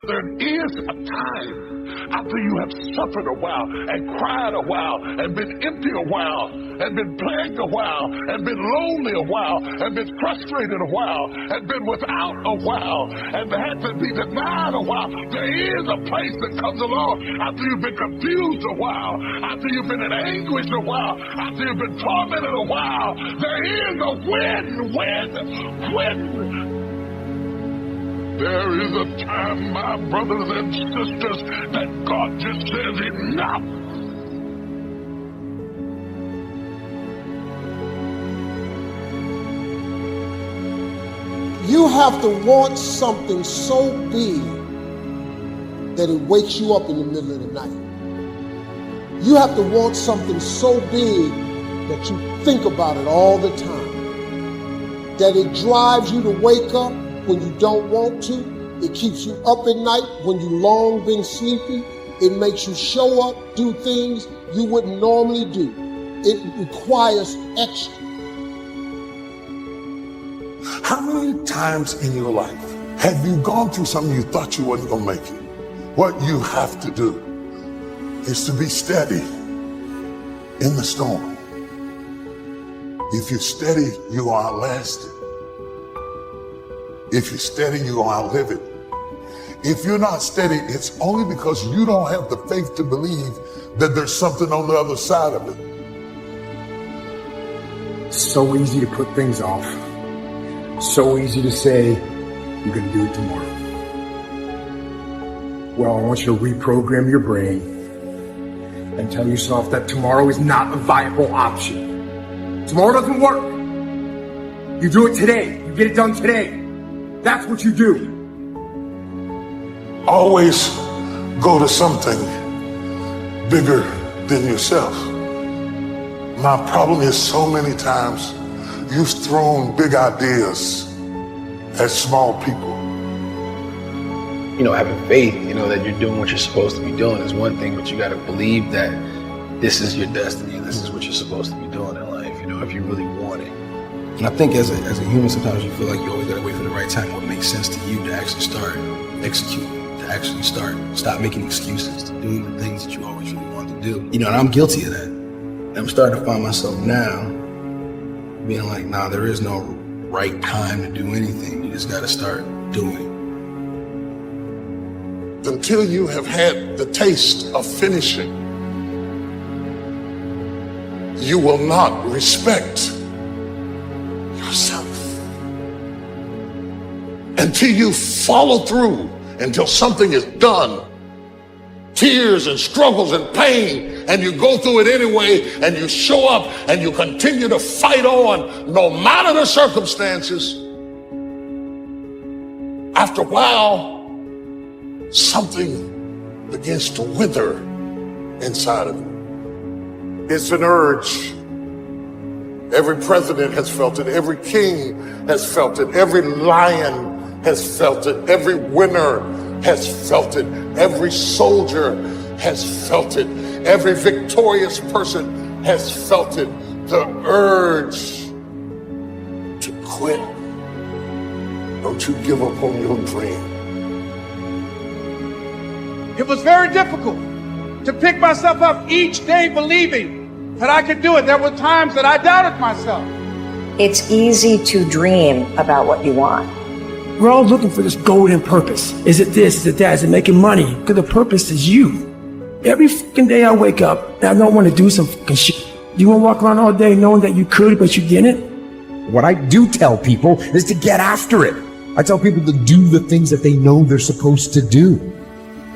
There is a time after you have suffered a while and cried a while and been empty a while and been plagued a while and been lonely a while and been frustrated a while and been without a while and had to be denied a while. There is a place that comes along after you've been confused a while, after you've been in anguish a while, after you've been tormented a while. There is a when. There is a time, my brothers and sisters, that God just says enough. You have to want something so big that it wakes you up in the middle of the night. You have to want something so big that you think about it all the time. That it drives you to wake up when you don't want to. It keeps you up at night when you long been sleepy. It makes you show up, do things you wouldn't normally do. It requires extra. How many times in your life have you gone through something you thought you wasn't going to make it? What you have to do is to be steady in the storm. If you're steady, you are outlasted. If you're steady, you are outlive it. If you're not steady, it's only because you don't have the faith to believe that there's something on the other side of it. So easy to put things off. So easy to say, you're going to do it tomorrow. Well, I want you to reprogram your brain and tell yourself that tomorrow is not a viable option. Tomorrow doesn't work. You do it today. You get it done today. That's what you do. Always go to something bigger than yourself. My problem is so many times you've thrown big ideas at small people. You know, having faith, that you're doing what you're supposed to be doing is one thing, but you got to believe that this is your destiny. This is what you're supposed to be doing in life, if you really want it. And I think as a human, sometimes you feel like you always got to wait for the right time, what makes sense to you to actually start executing, to actually stop making excuses, to doing the things that you always really want to do. And I'm guilty of that. And I'm starting to find myself now being like, nah, there is no right time to do anything. You just got to start doing. Until you have had the taste of finishing, you will not respect yourself. Until you follow through, until something is done, tears and struggles and pain, and you go through it anyway, and you show up and you continue to fight on no matter the circumstances. After a while, something begins to wither inside of you. It's an urge. Every president has felt it. Every king has felt it. Every lion has felt it. Every winner has felt it. Every soldier has felt it. Every victorious person has felt it. The urge to quit. Don't you give up on your dream. It was very difficult to pick myself up each day believing that I could do it. There were times that I doubted myself. It's easy to dream about what you want. We're all looking for this golden purpose. Is it this? Is it that? Is it making money? Because the purpose is you. Every fucking day I wake up and I don't want to do some fucking shit. You want to walk around all day knowing that you could, but you didn't? What I do tell people is to get after it. I tell people to do the things that they know they're supposed to do.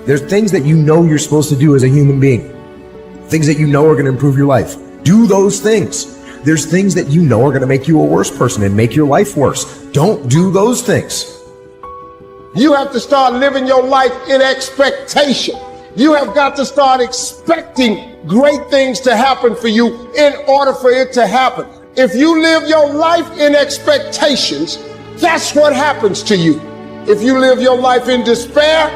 There's things that you know you're supposed to do as a human being. Things that you know are going to improve your life. Do those things. There's things that you know are going to make you a worse person and make your life worse. Don't do those things. You have to start living your life in expectation. You have got to start expecting great things to happen for you in order for it to happen. If you live your life in expectations, that's what happens to you. If you live your life in despair,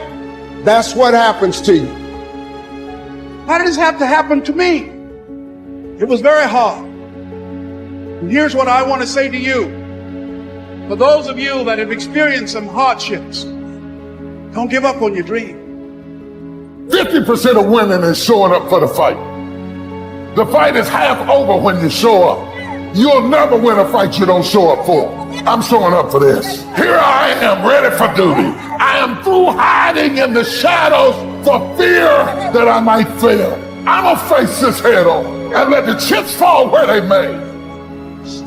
that's what happens to you. How did this have to happen to me? It was very hard. And here's what I want to say to you. For those of you that have experienced some hardships, Don't give up on your dream. 50% of winning is showing up for the fight. The fight is half over when you show up. You'll never win a fight you don't show up for. I'm showing up for this. Here I am, ready for duty. I am through hiding in the shadows for fear that I might fail. I'm gonna face this head on and let the chips fall where they may.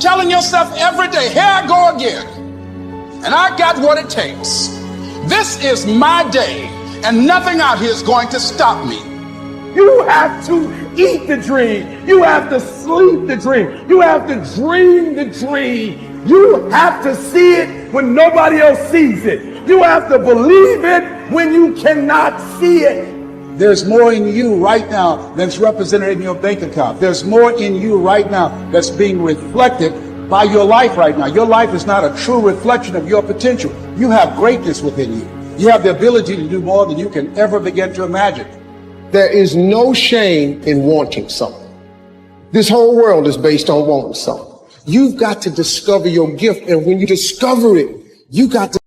Telling yourself every day, here I go again. And I got what it takes. This is my day, and nothing out here is going to stop me. You have to eat the dream. You have to sleep the dream. You have to dream the dream. You have to see it when nobody else sees it. You have to believe it when you cannot see it. There's more in you right now that's represented in your bank account. There's more in you right now that's being reflected by your life right now. Your life is not a true reflection of your potential. You have greatness within you. You have the ability to do more than you can ever begin to imagine. There is no shame in wanting something. This whole world is based on wanting something. You've got to discover your gift, and when you discover it, you got to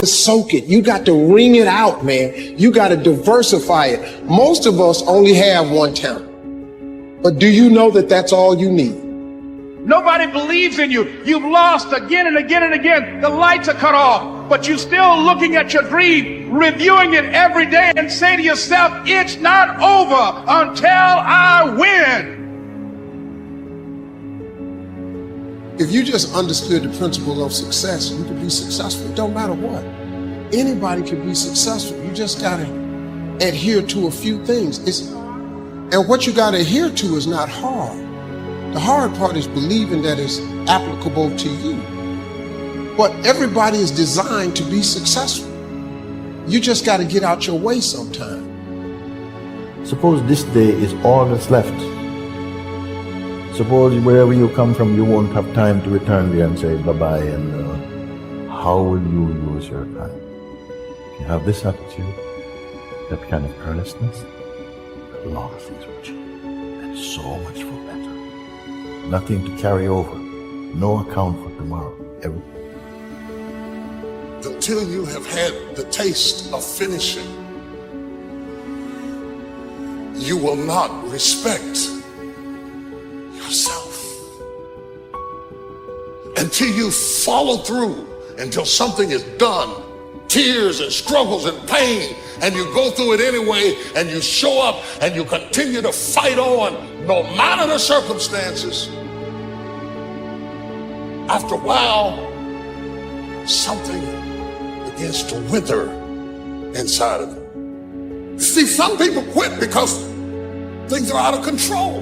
soak it. You got to wring it out, man. You got to diversify it. Most of us only have one talent. But do you know that that's all you need? Nobody believes in you. You've lost again and again and again. The lights are cut off, but you're still looking at your dream, reviewing it every day, and say to yourself, it's not over until I win. If you just understood the principle of success, you could be successful. It don't matter what. Anybody can be successful. You just gotta adhere to a few things. And what you gotta adhere to is not hard. The hard part is believing that it's applicable to you. But everybody is designed to be successful. You just gotta get out your way sometime. Suppose this day is all that's left. Suppose wherever you come from, you won't have time to return there and say bye-bye, and how will you use your time? If you have this attitude, that kind of earnestness, a lot of things will change, and so much for better. Nothing to carry over, no account for tomorrow. Until you have had the taste of finishing, you will not respect yourself. Until you follow through, until something is done, tears and struggles and pain, and you go through it anyway, and you show up and you continue to fight on no matter the circumstances. After a while, something begins to wither inside of you. See, some people quit because things are out of control.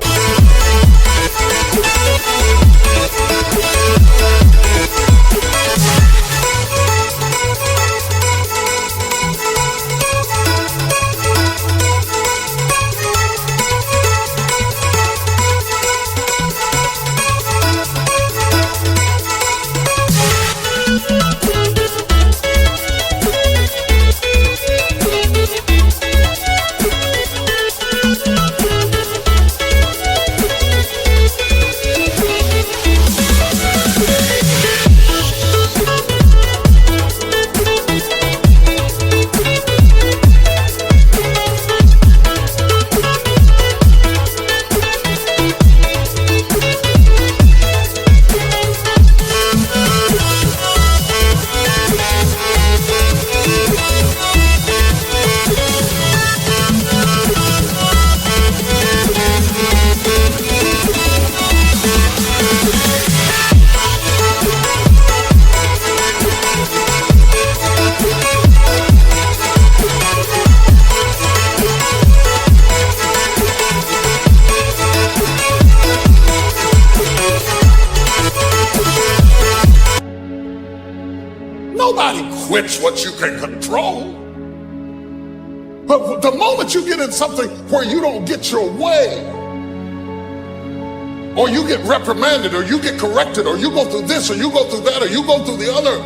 Nobody quits what you can control. But the moment you get in something where you don't get your way, or you get reprimanded, or you get corrected, or you go through this, or you go through that, or you go through the other,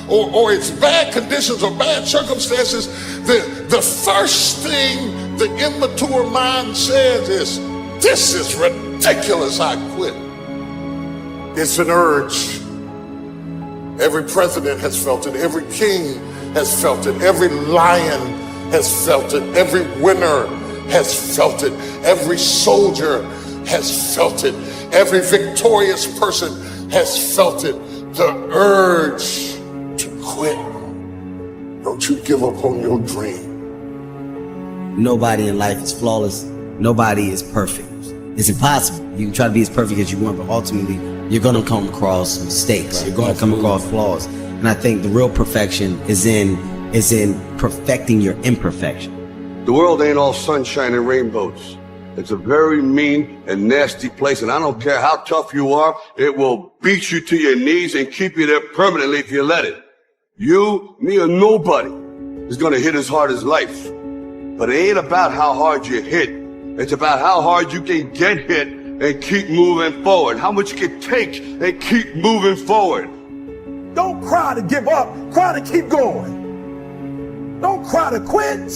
or it's bad conditions or bad circumstances, the first thing the immature mind says is, this is ridiculous, I quit. It's an urge. Every president has felt it. Every king has felt it. Every lion has felt it. Every winner has felt it. Every soldier has felt it. Every victorious person has felt it. The urge to quit. Don't you give up on your dream. Nobody in life is flawless. Nobody is perfect. It's impossible. You can try to be as perfect as you want, but ultimately you're going to come across mistakes. Right. You're going to come across flaws. And I think the real perfection is in perfecting your imperfection. The world ain't all sunshine and rainbows. It's a very mean and nasty place, and I don't care how tough you are, it will beat you to your knees and keep you there permanently if you let it. You, me, or nobody is gonna hit as hard as life. But it ain't about how hard you hit. It's about how hard you can get hit and keep moving forward. How much you can take and keep moving forward. Don't cry to give up. Cry to keep going. Don't cry to quit.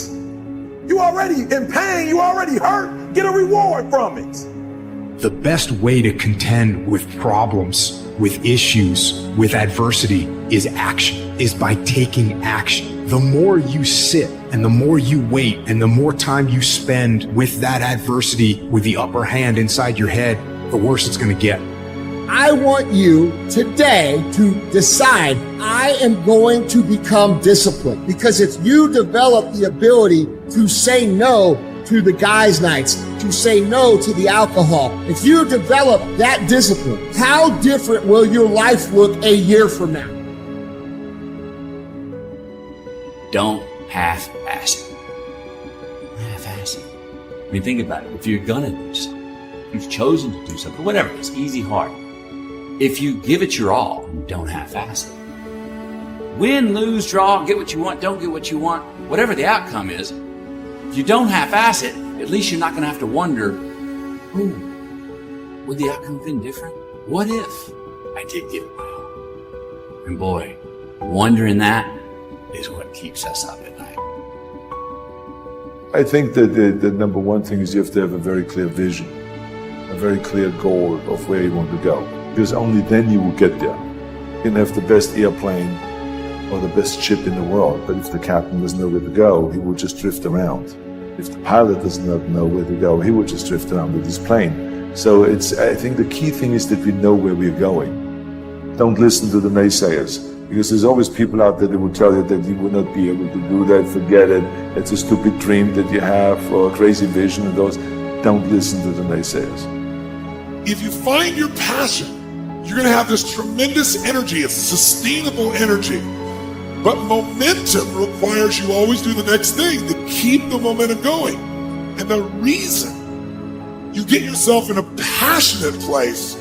You already in pain. You already hurt. Get a reward from it. The best way to contend with problems, with issues, with adversity is action, is by taking action. The more you sit and the more you wait and the more time you spend with that adversity, with the upper hand inside your head, the worse it's going to get. I want you today to decide, I am going to become disciplined. Because if you develop the ability to say no to the guys' nights, to say no to the alcohol, if you develop that discipline, how different will your life look a year from now? Don't half-ass it. Half-ass it. I mean, think about it. If you're gonna do something, you've chosen to do something, whatever it is, easy, hard. If you give it your all, and don't half-ass it. Win, lose, draw, get what you want, don't get what you want, whatever the outcome is, if you don't half-ass it, at least you're not gonna have to wonder, would the outcome have been different? What if I did give it my all? And boy, wondering that is what keeps us up at night. I think that the number one thing is you have to have a very clear vision, a very clear goal of where you want to go. Because only then you will get there. You can have the best airplane or the best ship in the world, but if the captain doesn't know where to go, he will just drift around. If the pilot does not know where to go, he will just drift around with his plane. So I think the key thing is that we know where we're going. Don't listen to the naysayers. Because there's always people out there that will tell you that you will not be able to do that, forget it, it's a stupid dream that you have, or a crazy vision, and those. Don't listen to the naysayers. If you find your passion, you're gonna have this tremendous energy. It's sustainable energy. But momentum requires you always do the next thing to keep the momentum going. And the reason you get yourself in a passionate place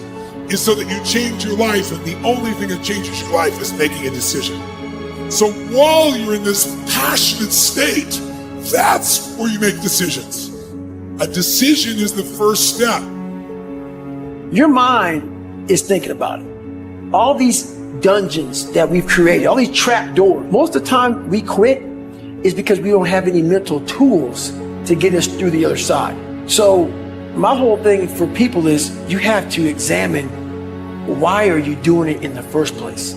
is so that you change your life, and the only thing that changes your life is making a decision. So while you're in this passionate state, that's where you make decisions. A decision is the first step. Your mind is thinking about it. All these dungeons that we've created, all these trap doors, most of the time we quit is because we don't have any mental tools to get us through the other side. So my whole thing for people is you have to examine, why are you doing it in the first place?